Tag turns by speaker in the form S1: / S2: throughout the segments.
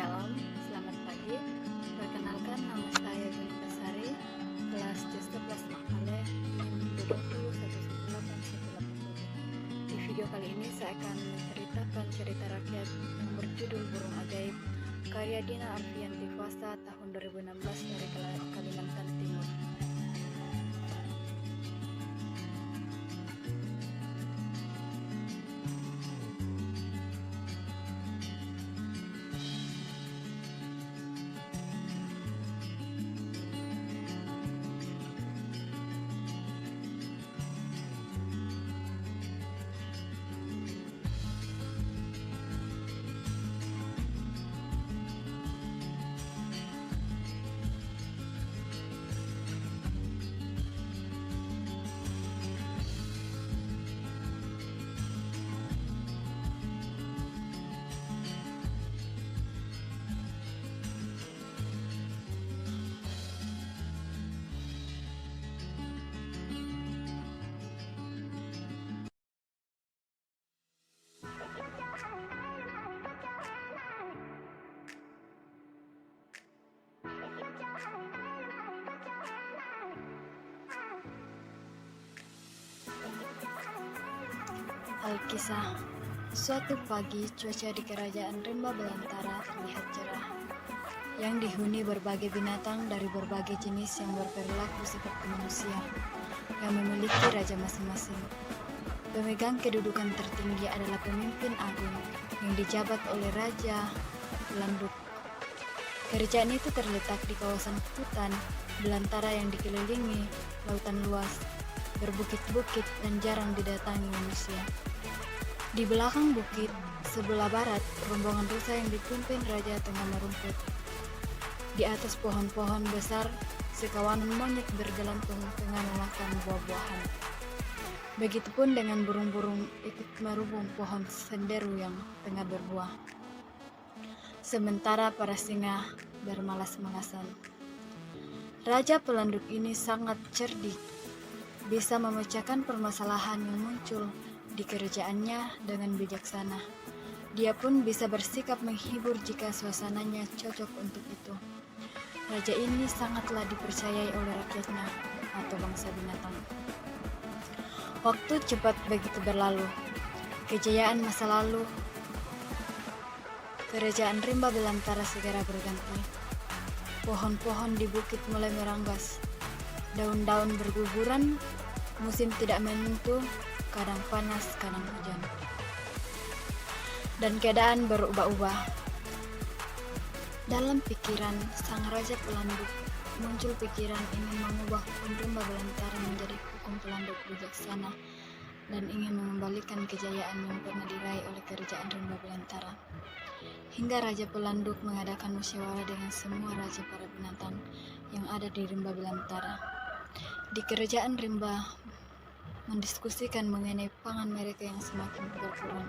S1: Shalom, selamat pagi. Perkenalkan, nama saya Junita Sari, kelas C11 Makale, NIM 2011818. Di video kali ini saya akan menceritakan cerita rakyat yang berjudul Burung Ajaib, karya Dina Arfianti Fasa tahun 2016 dari Kalimantan Timur. Alkisah. Suatu pagi, cuaca di kerajaan Rimba Belantara terlihat cerah, yang dihuni berbagai binatang dari berbagai jenis yang berperilaku seperti manusia, yang memiliki raja masing-masing. Pemegang kedudukan tertinggi adalah pemimpin agung, yang dijabat oleh Raja Pelanduk. Kerajaan itu terletak di kawasan hutan belantara yang dikelilingi lautan luas, berbukit-bukit dan jarang didatangi manusia. Di belakang bukit, sebelah barat, rombongan rusa yang dipimpin raja tengah merumput. Di atas pohon-pohon besar, sekawanan monyet bergelantung tengah memakan buah-buahan. Begitupun dengan burung-burung ikut merubung pohon senderu yang tengah berbuah. Sementara para singa bermalas-malasan. Raja Pelanduk ini sangat cerdik, bisa memecahkan permasalahan yang muncul di kerajaannya dengan bijaksana. Dia pun bisa bersikap menghibur jika suasananya cocok untuk itu. Raja ini sangatlah dipercayai oleh rakyatnya atau bangsa binatang. Waktu cepat begitu berlalu. Kejayaan masa lalu kerajaan Rimba Belantara segera berganti. Pohon-pohon di bukit mulai meranggas. Daun-daun berguguran, musim tidak menentu, kadang panas, kadang hujan. Dan keadaan berubah-ubah. Dalam pikiran sang Raja Pelanduk, muncul pikiran ingin mengubah hukum Rimba Belantara menjadi hukum Pelanduk bijaksana dan ingin mengembalikan kejayaan yang pernah diraih oleh kerajaan Rimba Belantara. Hingga Raja Pelanduk mengadakan musyawarah dengan semua raja para binatang yang ada di Rimba Belantara. Di kerajaan Rimba mendiskusikan mengenai pangan mereka yang semakin berkurang.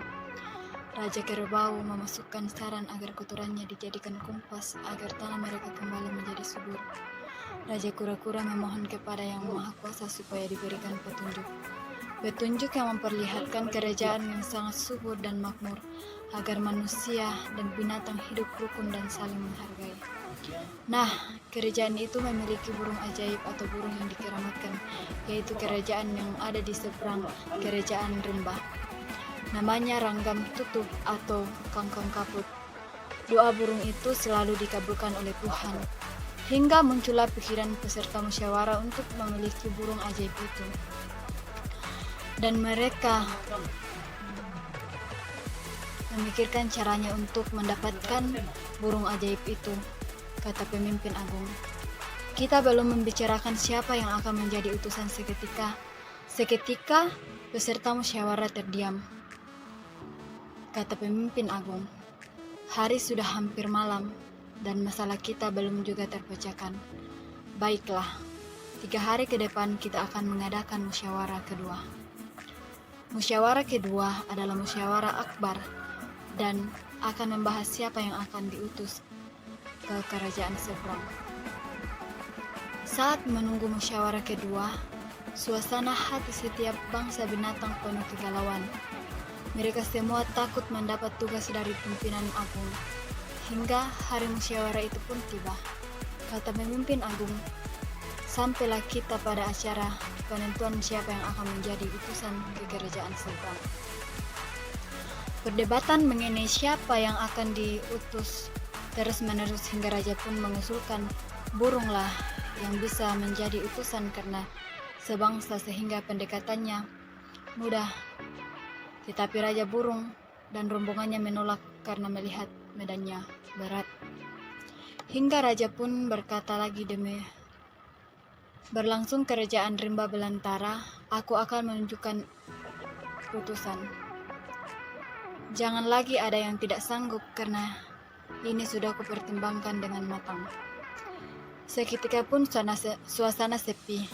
S1: Raja Kerbau memasukkan saran agar kotorannya dijadikan kumpas agar tanah mereka kembali menjadi subur. Raja Kura-Kura memohon kepada Yang Maha Kuasa supaya diberikan petunjuk. Petunjuk yang memperlihatkan kerajaan yang sangat subur dan makmur, agar manusia dan binatang hidup rukun dan saling menghargai. Nah, kerajaan itu memiliki burung ajaib atau burung yang dikeramatkan, yaitu kerajaan yang ada di seberang kerajaan Rimba. Namanya Ranggam Tutup atau Kangkang Kaput. Doa burung itu selalu dikabulkan oleh Tuhan, hingga muncullah pikiran peserta musyawarah untuk memiliki burung ajaib itu. Dan mereka memikirkan caranya untuk mendapatkan burung ajaib itu, kata pemimpin agung. Kita belum membicarakan siapa yang akan menjadi utusan seketika. Seketika peserta musyawarah terdiam. Kata pemimpin agung, hari sudah hampir malam dan masalah kita belum juga terpecahkan. Baiklah, 3 hari ke depan kita akan mengadakan musyawarah kedua. Musyawarah kedua adalah musyawarah akbar dan akan membahas siapa yang akan diutus ke kerajaan seberang. Saat menunggu musyawarah kedua, suasana hati setiap bangsa binatang penuh kegalauan. Mereka semua takut mendapat tugas dari pimpinan agung, Hingga hari musyawarah itu pun tiba. Kata pemimpin agung, sampailah kita pada acara penentuan siapa yang akan menjadi utusan ke kerajaan sultan. Perdebatan mengenai siapa yang akan diutus terus-menerus hingga raja pun mengusulkan burunglah yang bisa menjadi utusan karena sebangsa sehingga pendekatannya mudah. Tetapi Raja Burung dan rombongannya menolak karena melihat medannya berat. Hingga raja pun berkata lagi, demi berlangsung kerajaan rimba belantara, aku akan menunjukkan putusan. Jangan lagi ada yang tidak sanggup karena ini sudah kupertimbangkan dengan matang. Seketika pun suasana sepi.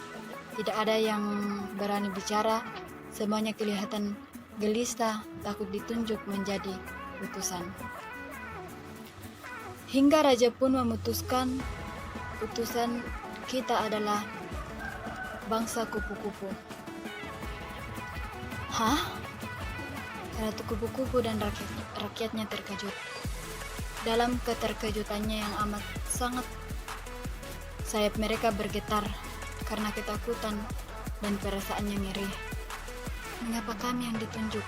S1: Tidak ada yang berani bicara. Semuanya kelihatan gelisah, takut ditunjuk menjadi utusan. Hingga raja pun memutuskan utusan kita adalah bangsa kupu-kupu. Hah? Ratu kupu-kupu dan rakyatnya terkejut. Dalam keterkejutannya yang amat sangat, sayap mereka bergetar karena ketakutan dan perasaannya ngeri. Mengapa kami yang ditunjuk?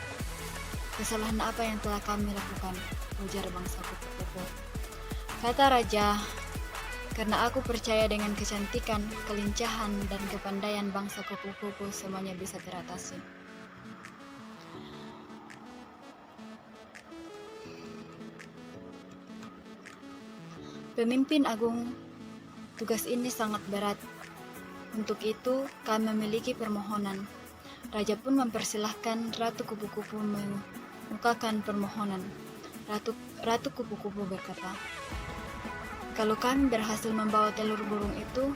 S1: Kesalahan apa yang telah kami lakukan? Ujar bangsa kupu-kupu. Kata raja, karena aku percaya dengan kecantikan, kelincahan, dan kepandaian bangsa kupu-kupu semuanya bisa teratasi. Pemimpin agung, tugas ini sangat berat. Untuk itu, kami memiliki permohonan. Raja pun mempersilahkan Ratu Kupu-Kupu mengukakan permohonan. Ratu Kupu-Kupu berkata, kalau kami berhasil membawa telur burung itu,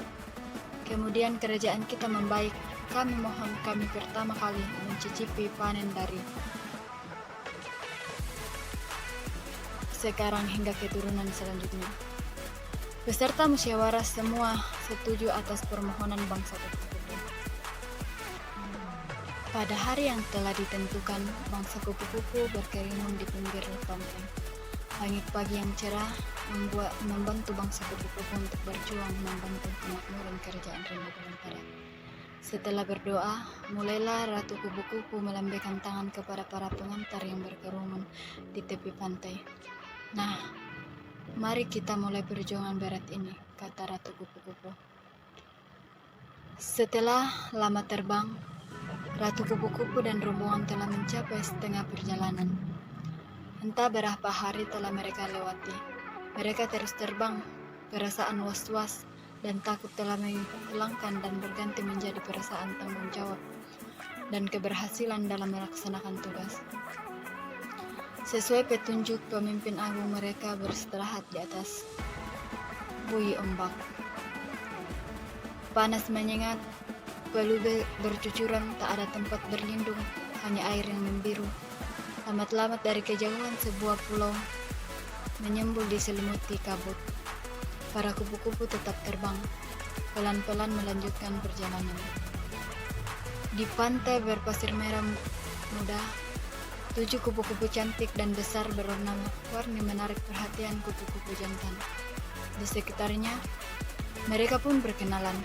S1: kemudian kerajaan kita membaik, kami mohon kami pertama kali mencicipi panen dari sekarang hingga keturunan selanjutnya. Peserta musyawarah semua setuju atas permohonan bangsa kupu-kupu. Pada hari yang telah ditentukan, bangsa kupu-kupu berkeringung di pinggir pantai. Langit pagi yang cerah membantu bangsa kupu-kupu untuk berjuang membantu kemakmuran kerajaan rimba belantara. Setelah berdoa, mulailah Ratu Kupu-Kupu melambaikan tangan kepada para pengantar yang berkerumun di tepi pantai. Nah, mari kita mulai perjuangan berat ini, kata Ratu Kupu-Kupu. Setelah lama terbang, Ratu Kupu-Kupu dan rombongan telah mencapai setengah perjalanan. Entah berapa hari telah mereka lewati. Mereka terus terbang, perasaan was-was dan takut telah menghilangkan dan berganti menjadi perasaan tanggung jawab dan keberhasilan dalam melaksanakan tugas. Sesuai petunjuk pemimpin agung, mereka beristirahat di atas buih ombak. Panas menyengat, peluh bercucuran, tak ada tempat berlindung, hanya air yang membiru. Amat-amat dari kejauhan sebuah pulau menyembul diselimuti kabut. Para kupu-kupu tetap terbang, pelan-pelan melanjutkan perjalanan. Di pantai berpasir merah muda, 7 kupu-kupu cantik dan besar berwarna-warni menarik perhatian kupu-kupu jantan. Di sekitarnya, mereka pun berkenalan.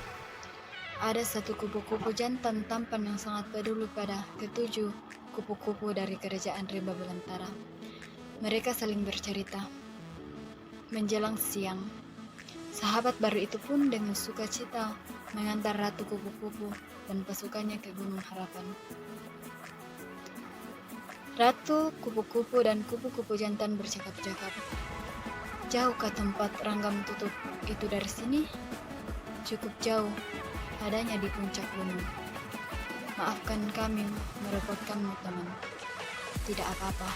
S1: Ada satu kupu-kupu jantan tampan yang sangat peduli pada ke-7 kupu-kupu dari kerajaan rimba belantara. Mereka saling bercerita. Menjelang siang, sahabat baru itu pun dengan sukacita mengantar Ratu Kupu-Kupu dan pasukannya ke Gunung Harapan. Ratu Kupu-Kupu dan kupu-kupu jantan bercakap-cakap. Jauhkah tempat Ranggam Tutup itu dari sini? Cukup jauh, adanya di puncak gunung. Maafkan kami merepotkanmu, teman. Tidak apa-apa.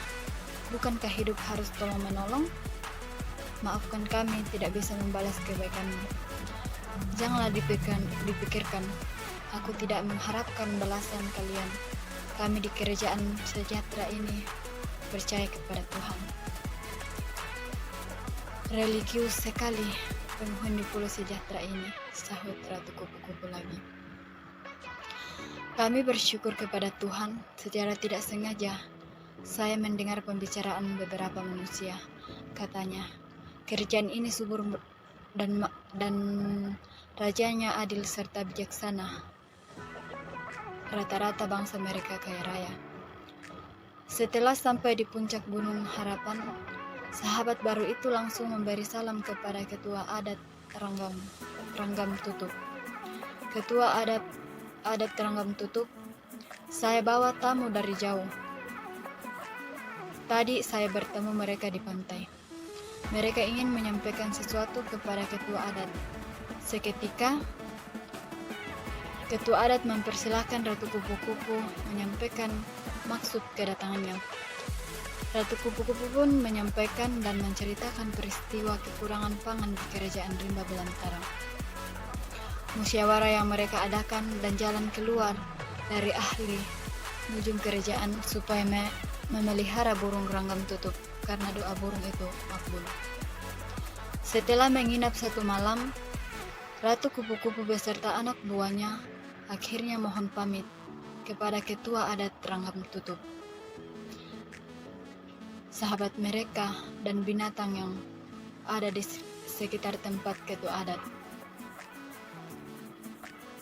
S1: Bukankah hidup harus tolong-menolong? Maafkan kami tidak bisa membalas kebaikanmu. Janganlah dipikirkan. Aku tidak mengharapkan balasan kalian. Kami di kerajaan sejahtera ini percaya kepada Tuhan. Religius sekali penghuni pulau sejahtera ini, sahut Ratu Kupu-Kupu lagi. Kami bersyukur kepada Tuhan. Secara tidak sengaja saya mendengar pembicaraan beberapa manusia. Katanya, Kerajaan ini subur dan rajanya adil serta bijaksana. Rata-rata bangsa mereka kaya raya. Setelah sampai di puncak Gunung Harapan, sahabat baru itu langsung memberi salam kepada ketua adat Teranggam Tutup. Ketua adat Teranggam Tutup, saya bawa tamu dari jauh. Tadi saya bertemu mereka di pantai. Mereka ingin menyampaikan sesuatu kepada ketua adat. Seketika, ketua adat mempersilahkan Ratu Kupu-Kupu menyampaikan maksud kedatangannya. Ratu Kupu-Kupu pun menyampaikan dan menceritakan peristiwa kekurangan pangan di kerajaan Rimba Belantara. Musyawarah yang mereka adakan dan jalan keluar dari ahli ujung kerajaan supaya memelihara burung ranggam tutup karena doa burung itu makbul. Setelah menginap 1 malam, Ratu Kupu-Kupu beserta anak buahnya akhirnya mohon pamit kepada ketua adat Teranggam Tutup, sahabat mereka dan binatang yang ada di sekitar tempat ketua adat.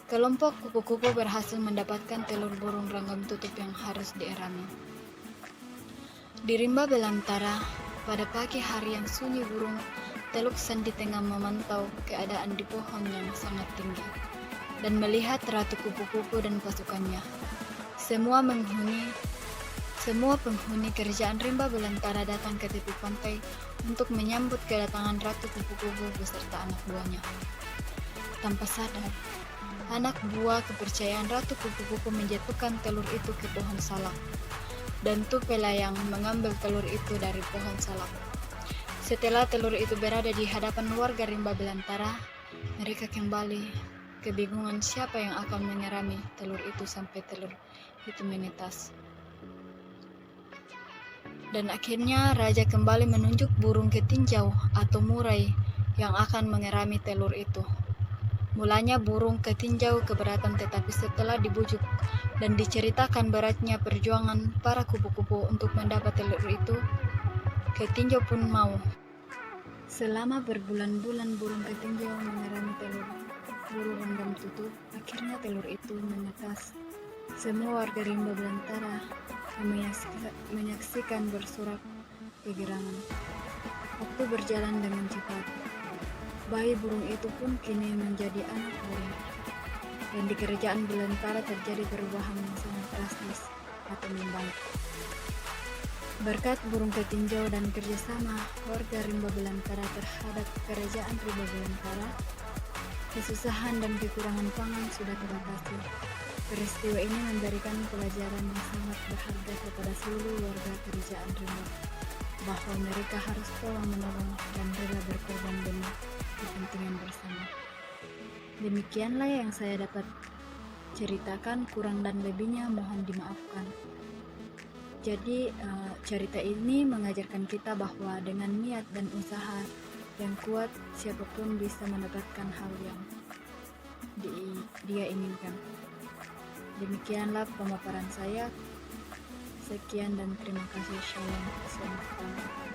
S1: Kelompok kupu-kupu berhasil mendapatkan telur burung ranggam tutup yang harus dierami. Di Rimba Belantara, pada pagi hari yang sunyi, burung Teluk Sandi tengah memantau keadaan di pohon yang sangat tinggi dan melihat Ratu Kupu-Kupu dan pasukannya. Semua penghuni kerajaan Rimba Belantara datang ke tepi pantai untuk menyambut kedatangan Ratu Kupu-Kupu beserta anak buahnya. Tanpa sadar, anak buah kepercayaan Ratu Kupu-Kupu menjatuhkan telur itu ke pohon salak, dan Tupela yang mengambil telur itu dari pohon salak. Setelah telur itu berada di hadapan warga Rimba Belantara, mereka kembali kebingungan siapa yang akan menyerami telur itu sampai telur itu menetas. Dan akhirnya raja kembali menunjuk burung ketinjau atau murai yang akan mengerami telur itu. Mulanya burung ketinjau keberatan, tetapi setelah dibujuk dan diceritakan beratnya perjuangan para kupu-kupu untuk mendapat telur itu, ketinjau pun mau. Selama berbulan-bulan burung ketinjau mengerami telur burung ranggam tutup, akhirnya telur itu menetas. Semua warga Rimba Belantara menyaksikan bersorak kegirangan. Waktu berjalan dengan cepat. Bayi burung itu pun kini menjadi anak burung. Dan di kerajaan Belantara terjadi perubahan yang sangat drastis atau membaik. Berkat burung ketinjau dan kerjasama warga Rimba Belantara terhadap kerajaan Rimba Belantara, kesusahan dan kekurangan pangan sudah teratasi. Peristiwa ini memberikan pelajaran yang sangat berharga kepada seluruh warga kerajaan Rimba, bahwa mereka harus tolong menolong dan rela berkorban demi kepentingan bersama. Demikianlah yang saya dapat ceritakan, kurang dan lebihnya mohon dimaafkan. Jadi cerita ini mengajarkan kita bahwa dengan niat dan usaha yang kuat, siapapun bisa mendapatkan hal yang dia inginkan. Demikianlah pemaparan saya. Sekian dan terima kasih. Shalom. Selamat malam.